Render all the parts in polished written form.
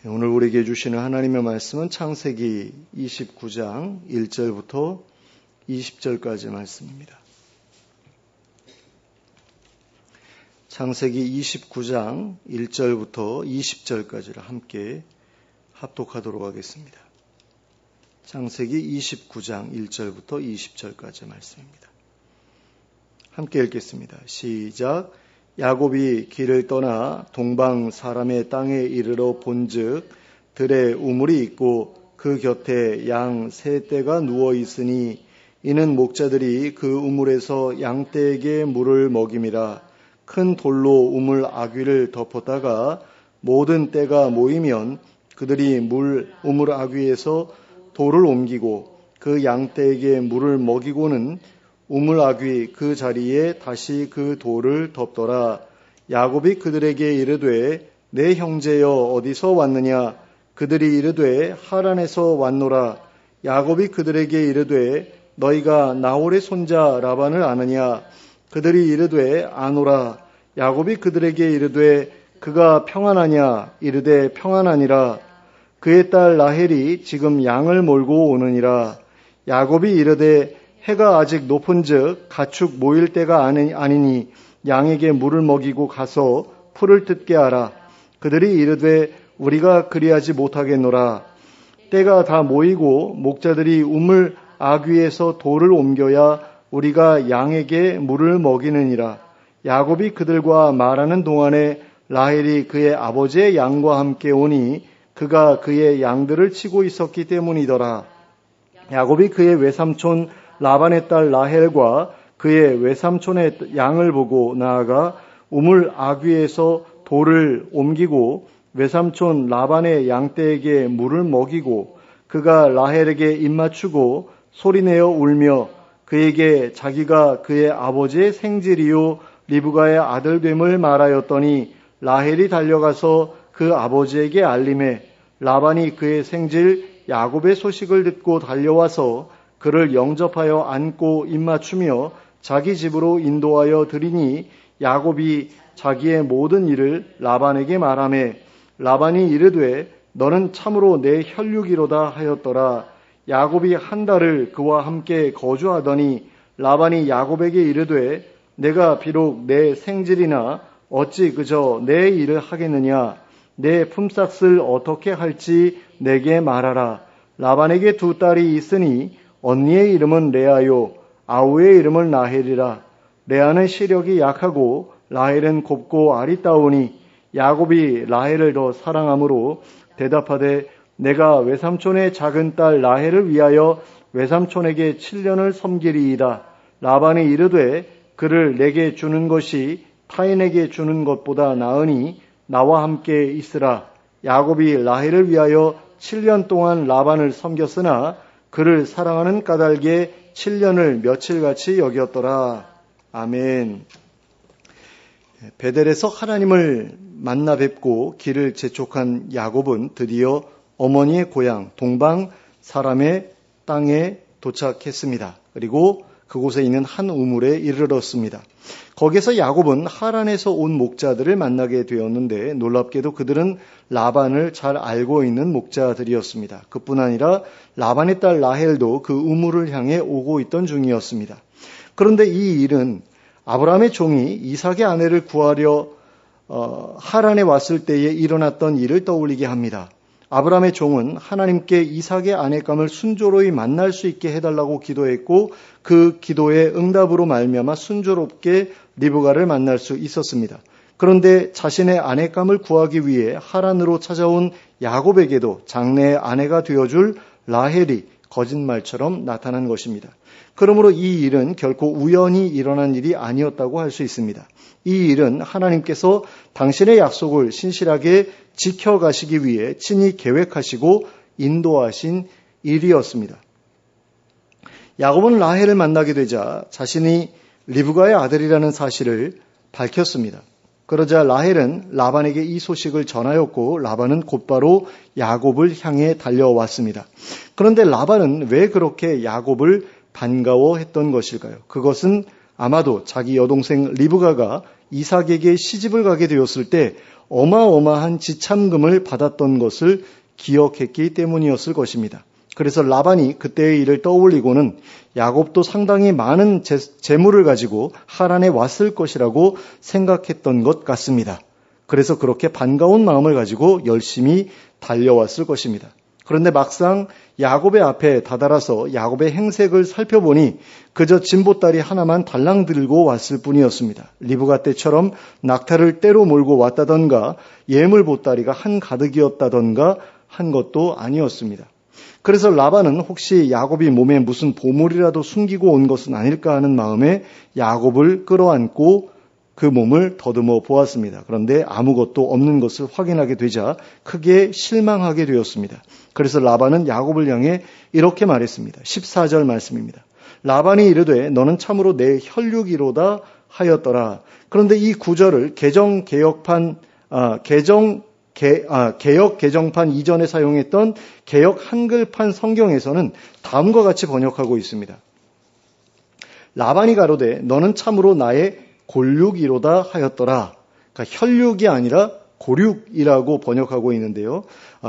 오늘 우리에게 주시는 하나님의 말씀은 창세기 29장 1절부터 20절까지 말씀입니다. 창세기 29장 1절부터 20절까지를 함께 합독하도록 하겠습니다. 창세기 29장 1절부터 20절까지 말씀입니다. 함께 읽겠습니다. 시작. 야곱이 길을 떠나 동방 사람의 땅에 이르러 본즉 들에 우물이 있고 그 곁에 양 세 떼가 누워 있으니 이는 목자들이 그 우물에서 양떼에게 물을 먹임이라. 큰 돌로 우물 아귀를 덮었다가 모든 떼가 모이면 그들이 우물 아귀에서 돌을 옮기고 그 양떼에게 물을 먹이고는 우물 아귀 그 자리에 다시 그 돌을 덮더라. 야곱이 그들에게 이르되 내 형제여 어디서 왔느냐? 그들이 이르되 하란에서 왔노라. 야곱이 그들에게 이르되 너희가 나홀의 손자 라반을 아느냐? 그들이 이르되 아노라. 야곱이 그들에게 이르되 그가 평안하냐? 이르되 평안하니라. 그의 딸 라헬이 지금 양을 몰고 오느니라. 야곱이 이르되 해가 아직 높은즉 가축 모일 때가 아니니 양에게 물을 먹이고 가서 풀을 뜯게 하라. 그들이 이르되 우리가 그리하지 못하겠노라. 때가 다 모이고 목자들이 우물 아귀에서 돌을 옮겨야 우리가 양에게 물을 먹이느니라. 야곱이 그들과 말하는 동안에 라헬이 그의 아버지의 양과 함께 오니 그가 그의 양들을 치고 있었기 때문이더라. 야곱이 그의 외삼촌 라반의 딸 라헬과 그의 외삼촌의 양을 보고 나아가 우물 아귀에서 돌을 옮기고 외삼촌 라반의 양떼에게 물을 먹이고 그가 라헬에게 입맞추고 소리내어 울며 그에게 자기가 그의 아버지의 생질이요 리브가의 아들됨을 말하였더니 라헬이 달려가서 그 아버지에게 알림해 라반이 그의 생질 야곱의 소식을 듣고 달려와서 그를 영접하여 안고 입맞추며 자기 집으로 인도하여 드리니 야곱이 자기의 모든 일을 라반에게 말하며 라반이 이르되 너는 참으로 내 혈육이로다 하였더라. 야곱이 한 달을 그와 함께 거주하더니 라반이 야곱에게 이르되 내가 비록 내 생질이나 어찌 그저 내 일을 하겠느냐? 내 품삯을 어떻게 할지 내게 말하라. 라반에게 두 딸이 있으니 언니의 이름은 레아요 아우의 이름은 라헬이라. 레아는 시력이 약하고 라헬은 곱고 아리따우니 야곱이 라헬을 더 사랑하므로 대답하되 내가 외삼촌의 작은 딸 라헬을 위하여 외삼촌에게 7년을 섬기리이다. 라반이 이르되 그를 내게 주는 것이 타인에게 주는 것보다 나으니 나와 함께 있으라. 야곱이 라헬을 위하여 7년 동안 라반을 섬겼으나 그를 사랑하는 까닭에 7년을 며칠같이 여겼더라. 아멘. 베델에서 하나님을 만나 뵙고 길을 재촉한 야곱은 드디어 어머니의 고향 동방 사람의 땅에 도착했습니다. 그리고 그곳에 있는 한 우물에 이르렀습니다. 거기서 야곱은 하란에서 온 목자들을 만나게 되었는데 놀랍게도 그들은 라반을 잘 알고 있는 목자들이었습니다. 그뿐 아니라 라반의 딸 라헬도 그 우물을 향해 오고 있던 중이었습니다. 그런데 이 일은 아브라함의 종이 이삭의 아내를 구하려 하란에 왔을 때에 일어났던 일을 떠올리게 합니다. 아브라함의 종은 하나님께 이삭의 아내감을 순조로이 만날 수 있게 해달라고 기도했고 그 기도의 응답으로 말미암아 순조롭게 리브가를 만날 수 있었습니다. 그런데 자신의 아내감을 구하기 위해 하란으로 찾아온 야곱에게도 장래의 아내가 되어줄 라헬이 거짓말처럼 나타난 것입니다. 그러므로 이 일은 결코 우연히 일어난 일이 아니었다고 할 수 있습니다. 이 일은 하나님께서 당신의 약속을 신실하게 지켜가시기 위해 친히 계획하시고 인도하신 일이었습니다. 야곱은 라헬을 만나게 되자 자신이 리브가의 아들이라는 사실을 밝혔습니다. 그러자 라헬은 라반에게 이 소식을 전하였고 라반은 곧바로 야곱을 향해 달려왔습니다. 그런데 라반은 왜 그렇게 야곱을 반가워했던 것일까요? 그것은 아마도 자기 여동생 리브가가 이삭에게 시집을 가게 되었을 때 어마어마한 지참금을 받았던 것을 기억했기 때문이었을 것입니다. 그래서 라반이 그때의 일을 떠올리고는 야곱도 상당히 많은 재물을 가지고 하란에 왔을 것이라고 생각했던 것 같습니다. 그래서 그렇게 반가운 마음을 가지고 열심히 달려왔을 것입니다. 그런데 막상 야곱의 앞에 다다라서 야곱의 행색을 살펴보니 그저 진보다리 하나만 달랑 들고 왔을 뿐이었습니다. 리브가 때처럼 낙타를 떼로 몰고 왔다던가 예물보따리가 한가득이었다던가 한 것도 아니었습니다. 그래서 라반은 혹시 야곱이 몸에 무슨 보물이라도 숨기고 온 것은 아닐까 하는 마음에 야곱을 끌어안고 그 몸을 더듬어 보았습니다. 그런데 아무것도 없는 것을 확인하게 되자 크게 실망하게 되었습니다. 그래서 라반은 야곱을 향해 이렇게 말했습니다. 14절 말씀입니다. 라반이 이르되 너는 참으로 내 혈육이로다 하였더라. 그런데 이 구절을 개역 개정판 이전에 사용했던 개역 한글판 성경에서는 다음과 같이 번역하고 있습니다. 라반이 가로되 너는 참으로 나의 골육이로다 하였더라. 그러니까 혈육이 아니라 고륙이라고 번역하고 있는데요.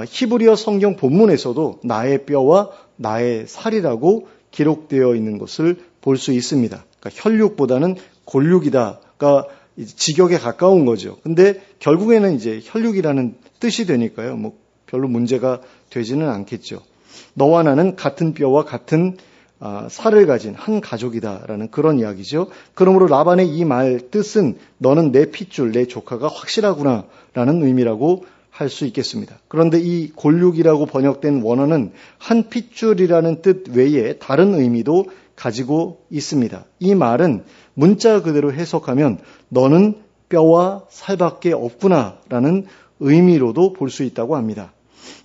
히브리어 성경 본문에서도 나의 뼈와 나의 살이라고 기록되어 있는 것을 볼 수 있습니다. 그러니까 혈육보다는 골육이다가 직역에 가까운 거죠. 근데 결국에는 이제 혈육이라는 뜻이 되니까요. 뭐 별로 문제가 되지는 않겠죠. 너와 나는 같은 뼈와 같은 살을 가진 한 가족이다라는 그런 이야기죠. 그러므로 라반의 이 말 뜻은 너는 내 핏줄, 내 조카가 확실하구나라는 의미라고 할 수 있겠습니다. 그런데 이 골육이라고 번역된 원어는 한 핏줄이라는 뜻 외에 다른 의미도 가지고 있습니다. 이 말은 문자 그대로 해석하면 너는 뼈와 살밖에 없구나라는 의미로도 볼 수 있다고 합니다.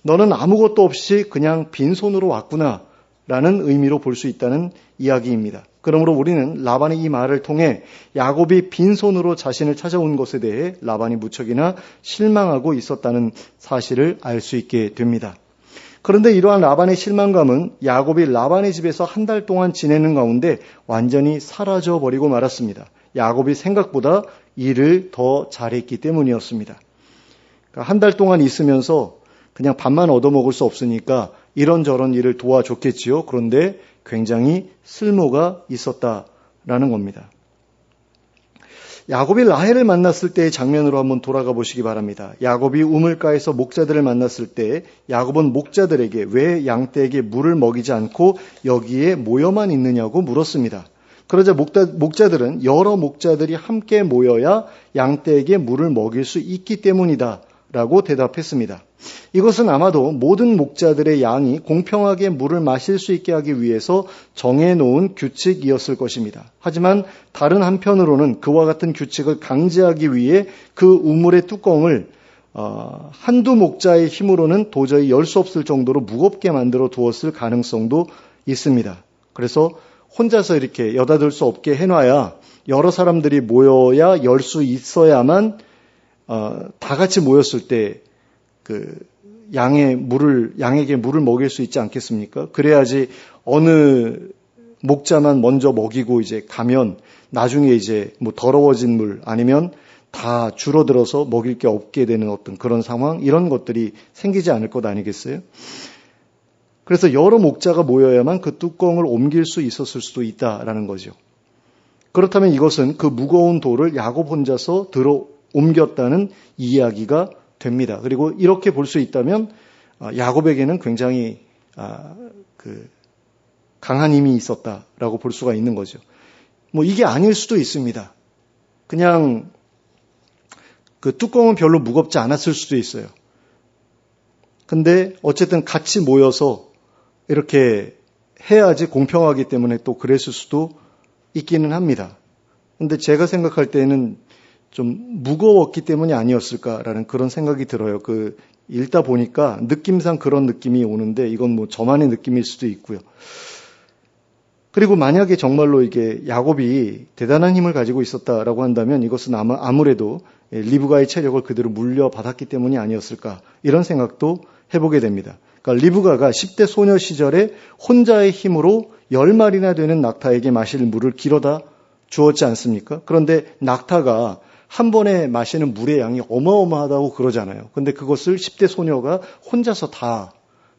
너는 아무것도 없이 그냥 빈손으로 왔구나 라는 의미로 볼 수 있다는 이야기입니다. 그러므로 우리는 라반의 이 말을 통해 야곱이 빈손으로 자신을 찾아온 것에 대해 라반이 무척이나 실망하고 있었다는 사실을 알 수 있게 됩니다. 그런데 이러한 라반의 실망감은 야곱이 라반의 집에서 한 달 동안 지내는 가운데 완전히 사라져버리고 말았습니다. 야곱이 생각보다 일을 더 잘했기 때문이었습니다. 그러니까 한 달 동안 있으면서 그냥 밥만 얻어먹을 수 없으니까 이런저런 일을 도와줬겠지요. 그런데 굉장히 쓸모가 있었다라는 겁니다. 야곱이 라헬을 만났을 때의 장면으로 한번 돌아가 보시기 바랍니다. 야곱이 우물가에서 목자들을 만났을 때 야곱은 목자들에게 왜 양떼에게 물을 먹이지 않고 여기에 모여만 있느냐고 물었습니다. 그러자 목자들은 여러 목자들이 함께 모여야 양떼에게 물을 먹일 수 있기 때문이다 라고 대답했습니다. 이것은 아마도 모든 목자들의 양이 공평하게 물을 마실 수 있게 하기 위해서 정해놓은 규칙이었을 것입니다. 하지만 다른 한편으로는 그와 같은 규칙을 강제하기 위해 그 우물의 뚜껑을 한두 목자의 힘으로는 도저히 열 수 없을 정도로 무겁게 만들어 두었을 가능성도 있습니다. 그래서 혼자서 이렇게 여닫을 수 없게 해놔야 여러 사람들이 모여야 열 수 있어야만 다 같이 모였을 때 양에게 물을 먹일 수 있지 않겠습니까? 그래야지 어느 목자만 먼저 먹이고 이제 가면 나중에 이제 뭐 더러워진 물 아니면 다 줄어들어서 먹일 게 없게 되는 어떤 그런 상황, 이런 것들이 생기지 않을 것 아니겠어요? 그래서 여러 목자가 모여야만 그 뚜껑을 옮길 수 있었을 수도 있다라는 거죠. 그렇다면 이것은 그 무거운 돌을 야곱 혼자서 옮겼다는 이야기가 됩니다. 그리고 이렇게 볼 수 있다면 야곱에게는 굉장히 강한 힘이 있었다라고 볼 수가 있는 거죠. 뭐 이게 아닐 수도 있습니다. 그냥 그 뚜껑은 별로 무겁지 않았을 수도 있어요. 근데 어쨌든 같이 모여서 이렇게 해야지 공평하기 때문에 또 그랬을 수도 있기는 합니다. 근데 제가 생각할 때는 좀 무거웠기 때문이 아니었을까라는 그런 생각이 들어요. 읽다 보니까 느낌상 그런 느낌이 오는데 이건 뭐 저만의 느낌일 수도 있고요. 그리고 만약에 정말로 이게 야곱이 대단한 힘을 가지고 있었다라고 한다면 이것은 아무래도 리브가의 체력을 그대로 물려받았기 때문이 아니었을까, 이런 생각도 해보게 됩니다. 그러니까 리브가가 10대 소녀 시절에 혼자의 힘으로 10마리나 되는 낙타에게 마실 물을 길어다 주었지 않습니까? 그런데 낙타가 한 번에 마시는 물의 양이 어마어마하다고 그러잖아요. 근데 그것을 10대 소녀가 혼자서 다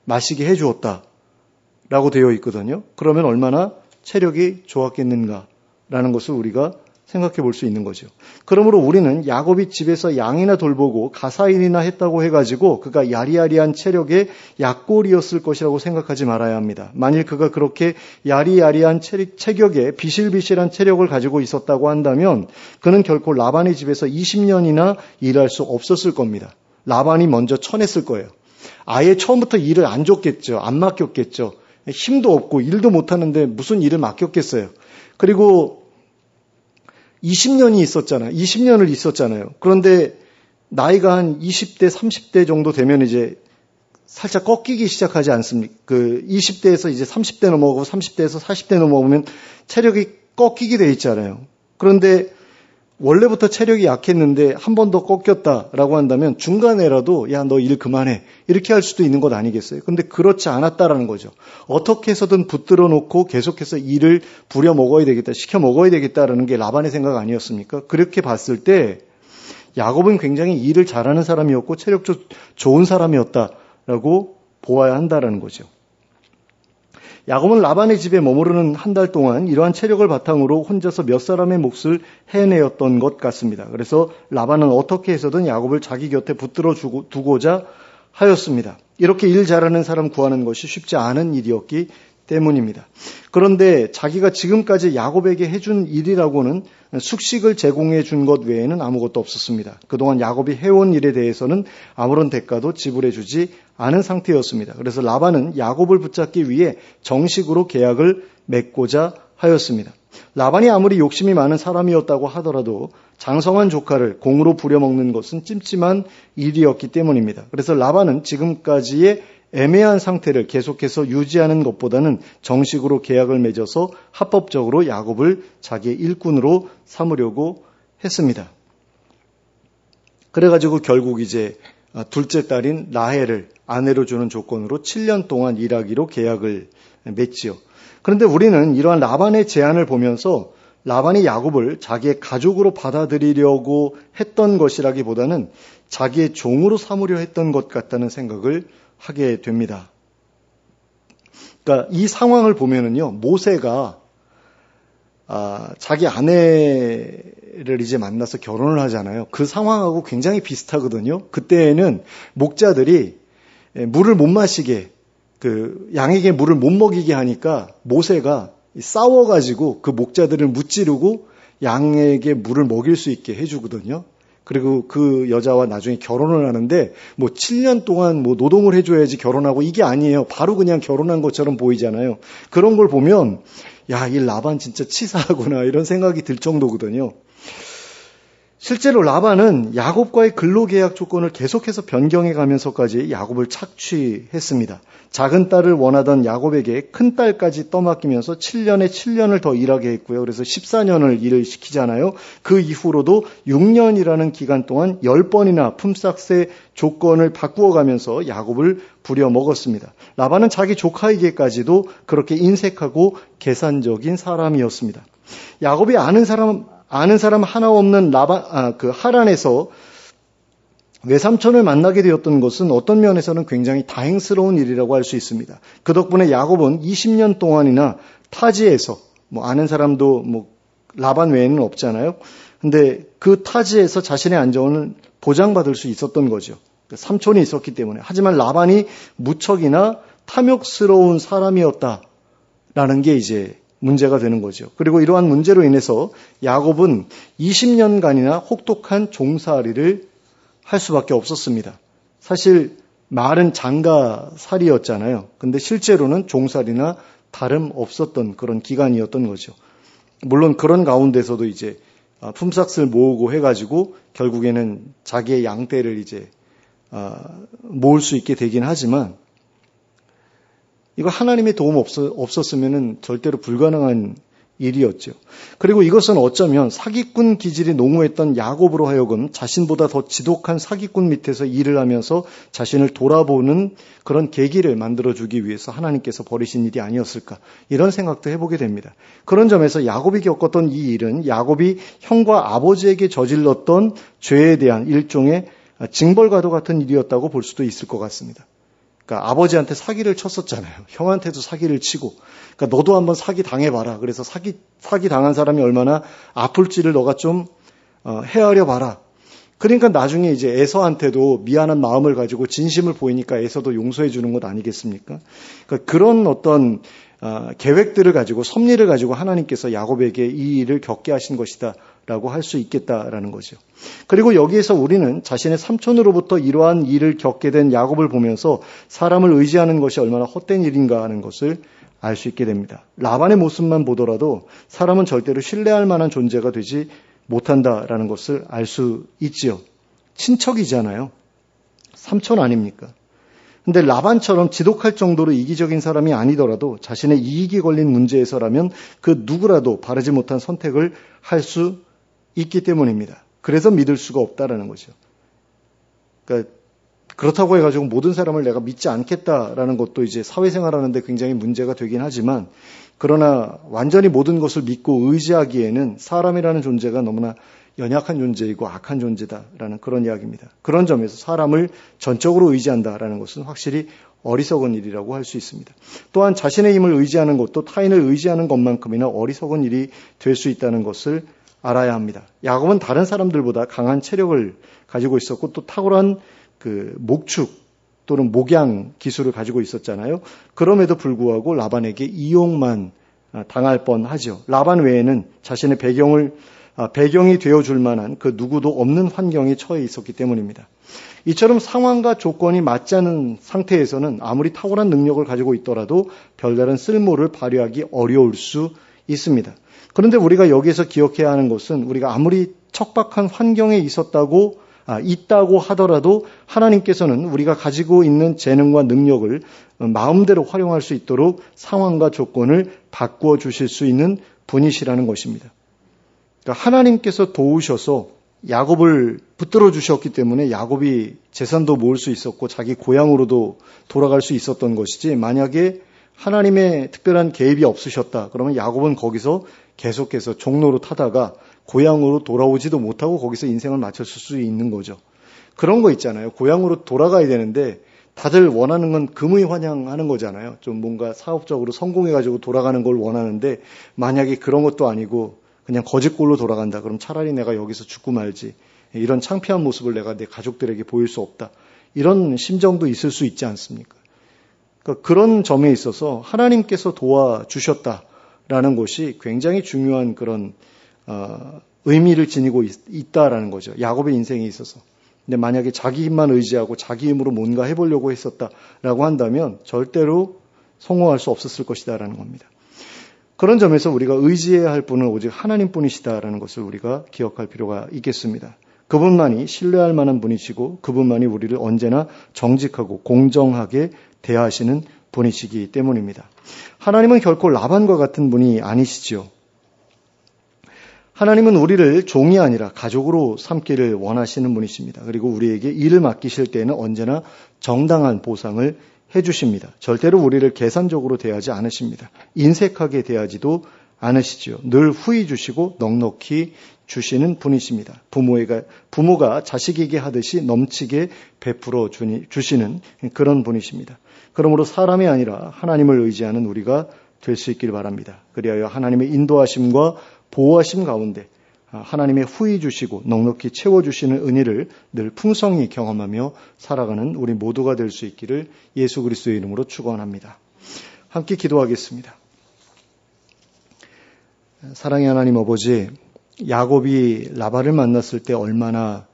마시게 해주었다라고 되어 있거든요. 그러면 얼마나 체력이 좋았겠는가라는 것을 우리가 생각해 볼 수 있는 거죠. 그러므로 우리는 야곱이 집에서 양이나 돌보고 가사일이나 했다고 해가지고 그가 야리야리한 체력의 약골이었을 것이라고 생각하지 말아야 합니다. 만일 그가 그렇게 야리야리한 체격에 비실비실한 체력을 가지고 있었다고 한다면 그는 결코 라반의 집에서 20년이나 일할 수 없었을 겁니다. 라반이 먼저 쳐냈을 거예요. 아예 처음부터 일을 안 줬겠죠. 안 맡겼겠죠. 힘도 없고 일도 못하는데 무슨 일을 맡겼겠어요. 그리고 20년이 있었잖아요. 20년을 있었잖아요. 그런데 나이가 한 20대, 30대 정도 되면 이제 살짝 꺾이기 시작하지 않습니까? 20대에서 이제 30대 넘어가고 30대에서 40대 넘어오면 체력이 꺾이게 돼 있잖아요. 그런데 원래부터 체력이 약했는데 한 번 더 꺾였다라고 한다면 중간에라도 야, 너 일 그만해. 이렇게 할 수도 있는 것 아니겠어요? 근데 그렇지 않았다라는 거죠. 어떻게 해서든 붙들어 놓고 계속해서 일을 부려 먹어야 되겠다, 시켜 먹어야 되겠다라는 게 라반의 생각 아니었습니까? 그렇게 봤을 때 야곱은 굉장히 일을 잘하는 사람이었고 체력도 좋은 사람이었다라고 보아야 한다라는 거죠. 야곱은 라반의 집에 머무르는 한 달 동안 이러한 체력을 바탕으로 혼자서 몇 사람의 몫을 해내었던 것 같습니다. 그래서 라반은 어떻게 해서든 야곱을 자기 곁에 붙들어 두고자 하였습니다. 이렇게 일 잘하는 사람 구하는 것이 쉽지 않은 일이었기 때문입니다. 그런데 자기가 지금까지 야곱에게 해준 일이라고는 숙식을 제공해 준 것 외에는 아무것도 없었습니다. 그동안 야곱이 해온 일에 대해서는 아무런 대가도 지불해 주지 않은 상태였습니다. 그래서 라반은 야곱을 붙잡기 위해 정식으로 계약을 맺고자 하였습니다. 라반이 아무리 욕심이 많은 사람이었다고 하더라도 장성한 조카를 공으로 부려먹는 것은 찜찜한 일이었기 때문입니다. 그래서 라반은 지금까지의 애매한 상태를 계속해서 유지하는 것보다는 정식으로 계약을 맺어서 합법적으로 야곱을 자기의 일꾼으로 삼으려고 했습니다. 그래가지고 결국 이제 둘째 딸인 라헬을 아내로 주는 조건으로 7년 동안 일하기로 계약을 맺지요. 그런데 우리는 이러한 라반의 제안을 보면서 라반이 야곱을 자기의 가족으로 받아들이려고 했던 것이라기보다는 자기의 종으로 삼으려 했던 것 같다는 생각을 하게 됩니다. 그러니까 이 상황을 보면은요, 모세가 자기 아내를 이제 만나서 결혼을 하잖아요. 그 상황하고 굉장히 비슷하거든요. 그때에는 목자들이 물을 못 마시게, 양에게 물을 못 먹이게 하니까 모세가 싸워가지고 그 목자들을 무찌르고 양에게 물을 먹일 수 있게 해주거든요. 그리고 그 여자와 나중에 결혼을 하는데 7년 동안 노동을 해줘야지 결혼하고 이게 아니에요. 바로 그냥 결혼한 것처럼 보이잖아요. 그런 걸 보면 야, 이 라반 진짜 치사하구나 이런 생각이 들 정도거든요. 실제로 라반은 야곱과의 근로계약 조건을 계속해서 변경해 가면서까지 야곱을 착취했습니다. 작은 딸을 원하던 야곱에게 큰 딸까지 떠맡기면서 7년에 7년을 더 일하게 했고요. 그래서 14년을 일을 시키잖아요. 그 이후로도 6년이라는 기간 동안 10번이나 품삯의 조건을 바꾸어 가면서 야곱을 부려먹었습니다. 라반은 자기 조카에게까지도 그렇게 인색하고 계산적인 사람이었습니다. 야곱이 아는 사람 하나 없는 하란에서 외삼촌을 만나게 되었던 것은 어떤 면에서는 굉장히 다행스러운 일이라고 할 수 있습니다. 그 덕분에 야곱은 20년 동안이나 타지에서 아는 사람도 라반 외에는 없잖아요. 근데 그 타지에서 자신의 안전을 보장받을 수 있었던 거죠. 삼촌이 있었기 때문에. 하지만 라반이 무척이나 탐욕스러운 사람이었다라는 게 이제 문제가 되는 거죠. 그리고 이러한 문제로 인해서 야곱은 20년간이나 혹독한 종살이를 할 수밖에 없었습니다. 사실 말은 장가살이였잖아요. 근데 실제로는 종살이나 다름없었던 그런 기간이었던 거죠. 물론 그런 가운데서도 이제 품삯을 모으고 해가지고 결국에는 자기의 양떼를 이제 모을 수 있게 되긴 하지만 이거 하나님의 도움 없었으면은 절대로 불가능한 일이었죠. 그리고 이것은 어쩌면 사기꾼 기질이 농후했던 야곱으로 하여금 자신보다 더 지독한 사기꾼 밑에서 일을 하면서 자신을 돌아보는 그런 계기를 만들어주기 위해서 하나님께서 버리신 일이 아니었을까, 이런 생각도 해보게 됩니다. 그런 점에서 야곱이 겪었던 이 일은 야곱이 형과 아버지에게 저질렀던 죄에 대한 일종의 징벌과도 같은 일이었다고 볼 수도 있을 것 같습니다. 그러니까 아버지한테 사기를 쳤었잖아요. 형한테도 사기를 치고. 그러니까 너도 한번 사기 당해봐라. 그래서 사기 당한 사람이 얼마나 아플지를 너가 좀 헤아려 봐라. 그러니까 나중에 이제 에서한테도 미안한 마음을 가지고 진심을 보이니까 에서도 용서해 주는 것 아니겠습니까? 그러니까 그런 어떤 계획들을 가지고, 섭리를 가지고 하나님께서 야곱에게 이 일을 겪게 하신 것이다 라고 할 수 있겠다라는 거죠. 그리고 여기에서 우리는 자신의 삼촌으로부터 이러한 일을 겪게 된 야곱을 보면서 사람을 의지하는 것이 얼마나 헛된 일인가 하는 것을 알 수 있게 됩니다. 라반의 모습만 보더라도 사람은 절대로 신뢰할 만한 존재가 되지 못한다라는 것을 알 수 있지요. 친척이잖아요. 삼촌 아닙니까? 근데 라반처럼 지독할 정도로 이기적인 사람이 아니더라도 자신의 이익이 걸린 문제에서라면 그 누구라도 바르지 못한 선택을 할 수 있기 때문입니다. 그래서 믿을 수가 없다라는 거죠. 그러니까 그렇다고 해가지고 모든 사람을 내가 믿지 않겠다라는 것도 이제 사회생활하는데 굉장히 문제가 되긴 하지만, 그러나 완전히 모든 것을 믿고 의지하기에는 사람이라는 존재가 너무나 연약한 존재이고 악한 존재다라는 그런 이야기입니다. 그런 점에서 사람을 전적으로 의지한다라는 것은 확실히 어리석은 일이라고 할 수 있습니다. 또한 자신의 힘을 의지하는 것도 타인을 의지하는 것만큼이나 어리석은 일이 될 수 있다는 것을 알아야 합니다. 야곱은 다른 사람들보다 강한 체력을 가지고 있었고 또 탁월한 그 목축 또는 목양 기술을 가지고 있었잖아요. 그럼에도 불구하고 라반에게 이용만 당할 뻔하죠. 라반 외에는 자신의 배경이 되어줄 만한 그 누구도 없는 환경에 처해 있었기 때문입니다. 이처럼 상황과 조건이 맞지 않은 상태에서는 아무리 탁월한 능력을 가지고 있더라도 별다른 쓸모를 발휘하기 어려울 수 있습니다. 그런데 우리가 여기에서 기억해야 하는 것은 우리가 아무리 척박한 환경에 있다고 하더라도 하나님께서는 우리가 가지고 있는 재능과 능력을 마음대로 활용할 수 있도록 상황과 조건을 바꾸어 주실 수 있는 분이시라는 것입니다. 그러니까 하나님께서 도우셔서 야곱을 붙들어 주셨기 때문에 야곱이 재산도 모을 수 있었고 자기 고향으로도 돌아갈 수 있었던 것이지, 만약에 하나님의 특별한 개입이 없으셨다 그러면 야곱은 거기서 계속해서 종로로 타다가 고향으로 돌아오지도 못하고 거기서 인생을 마쳤을 수 있는 거죠. 그런 거 있잖아요. 고향으로 돌아가야 되는데 다들 원하는 건 금의환영하는 거잖아요. 좀 뭔가 사업적으로 성공해가지고 돌아가는 걸 원하는데, 만약에 그런 것도 아니고 그냥 거짓골로 돌아간다. 그럼 차라리 내가 여기서 죽고 말지. 이런 창피한 모습을 내가 내 가족들에게 보일 수 없다. 이런 심정도 있을 수 있지 않습니까? 그러니까 그런 점에 있어서 하나님께서 도와주셨다라는 것이 굉장히 중요한 그런 의미를 지니고 있다라는 거죠. 야곱의 인생에 있어서. 근데 만약에 자기 힘만 의지하고 자기 힘으로 뭔가 해보려고 했었다라고 한다면 절대로 성공할 수 없었을 것이다라는 겁니다. 그런 점에서 우리가 의지해야 할 분은 오직 하나님뿐이시다라는 것을 우리가 기억할 필요가 있겠습니다. 그분만이 신뢰할 만한 분이시고 그분만이 우리를 언제나 정직하고 공정하게 대하시는 분이시기 때문입니다. 하나님은 결코 라반과 같은 분이 아니시지요. 하나님은 우리를 종이 아니라 가족으로 삼기를 원하시는 분이십니다. 그리고 우리에게 일을 맡기실 때에는 언제나 정당한 보상을 해주십니다. 절대로 우리를 계산적으로 대하지 않으십니다. 인색하게 대하지도 않으시지요. 늘 후히 주시고 넉넉히 주시는 분이십니다. 부모가 자식에게 하듯이 넘치게 베풀어 주시는 그런 분이십니다. 그러므로 사람이 아니라 하나님을 의지하는 우리가 될 수 있길 바랍니다. 그리하여 하나님의 인도하심과 보호하심 가운데 하나님의 후히 주시고 넉넉히 채워주시는 은혜를 늘 풍성히 경험하며 살아가는 우리 모두가 될 수 있기를 예수 그리스도의 이름으로 축원합니다. 함께 기도하겠습니다. 사랑의 하나님 아버지, 야곱이 라반을 만났을 때 얼마나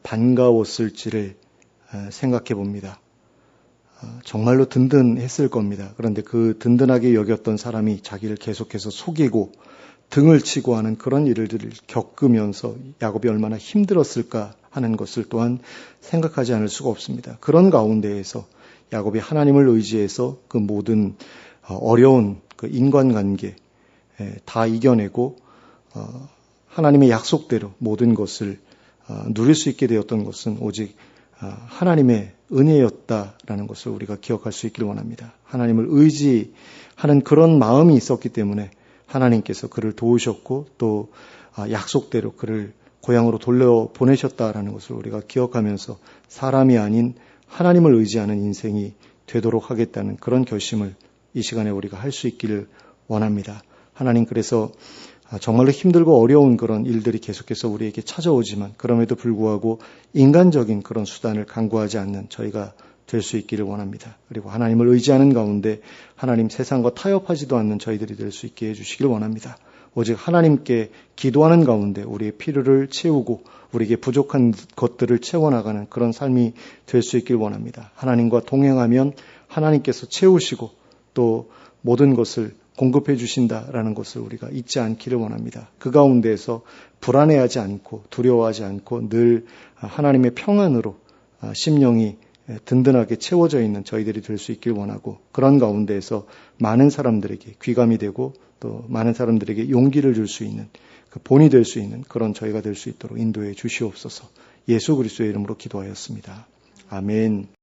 반가웠을지를 생각해 봅니다. 정말로 든든했을 겁니다. 그런데 그 든든하게 여겼던 사람이 자기를 계속해서 속이고 등을 치고 하는 그런 일들을 겪으면서 야곱이 얼마나 힘들었을까 하는 것을 또한 생각하지 않을 수가 없습니다. 그런 가운데에서 야곱이 하나님을 의지해서 그 모든 어려운 그 인간관계, 다 이겨내고 하나님의 약속대로 모든 것을 누릴 수 있게 되었던 것은 오직 하나님의 은혜였다라는 것을 우리가 기억할 수 있기를 원합니다. 하나님을 의지하는 그런 마음이 있었기 때문에 하나님께서 그를 도우셨고 또 약속대로 그를 고향으로 돌려보내셨다라는 것을 우리가 기억하면서 사람이 아닌 하나님을 의지하는 인생이 되도록 하겠다는 그런 결심을 이 시간에 우리가 할 수 있기를 원합니다. 하나님 그래서 정말로 힘들고 어려운 그런 일들이 계속해서 우리에게 찾아오지만 그럼에도 불구하고 인간적인 그런 수단을 강구하지 않는 저희가 될 수 있기를 원합니다. 그리고 하나님을 의지하는 가운데 하나님 세상과 타협하지도 않는 저희들이 될 수 있게 해주시길 원합니다. 오직 하나님께 기도하는 가운데 우리의 필요를 채우고 우리에게 부족한 것들을 채워나가는 그런 삶이 될 수 있길 원합니다. 하나님과 동행하면 하나님께서 채우시고 또 모든 것을 공급해 주신다라는 것을 우리가 잊지 않기를 원합니다. 그 가운데에서 불안해하지 않고 두려워하지 않고 늘 하나님의 평안으로 심령이 든든하게 채워져 있는 저희들이 될 수 있길 원하고 그런 가운데에서 많은 사람들에게 귀감이 되고 또 많은 사람들에게 용기를 줄 수 있는 그 본이 될 수 있는 그런 저희가 될 수 있도록 인도해 주시옵소서. 예수 그리스도의 이름으로 기도하였습니다. 아멘.